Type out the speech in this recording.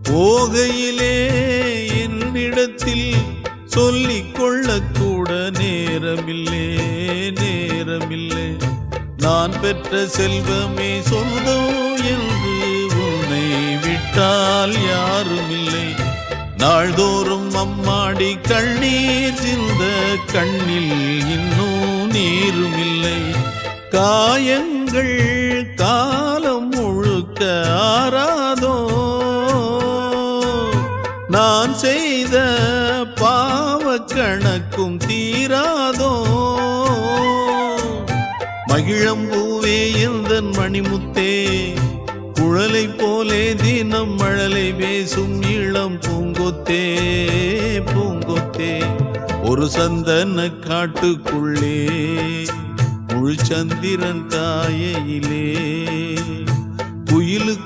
போகையிலே என்னிடத்தில் சொல்லிக் கொள்ளக்கூட நேரமில்லை நேரமில்லை. நான் பெற்ற செல்வமே சொந்தம் என்று உன்னை விட்டால் யாருமில்லை. நாள்தோறும் அம்மாடி கண்ணீர் சிந்த கண்ணில் இன்னும் நீருமில்லை. காயங்கள் காலம் முழுக்க ஆறாதோ, நான் செய்த பாவ கணக்கும் தீராதோ. மகிழம்பூவே எந்தன் மணிமுத்தே, குழலை போலே தினம் மழலை பேசும் இளம் பூங்கொத்தே பூங்கொத்தே. ஒரு சந்தன காட்டுக்குள்ளே முழு சந்திரன் காயிலே குயிலுக்கு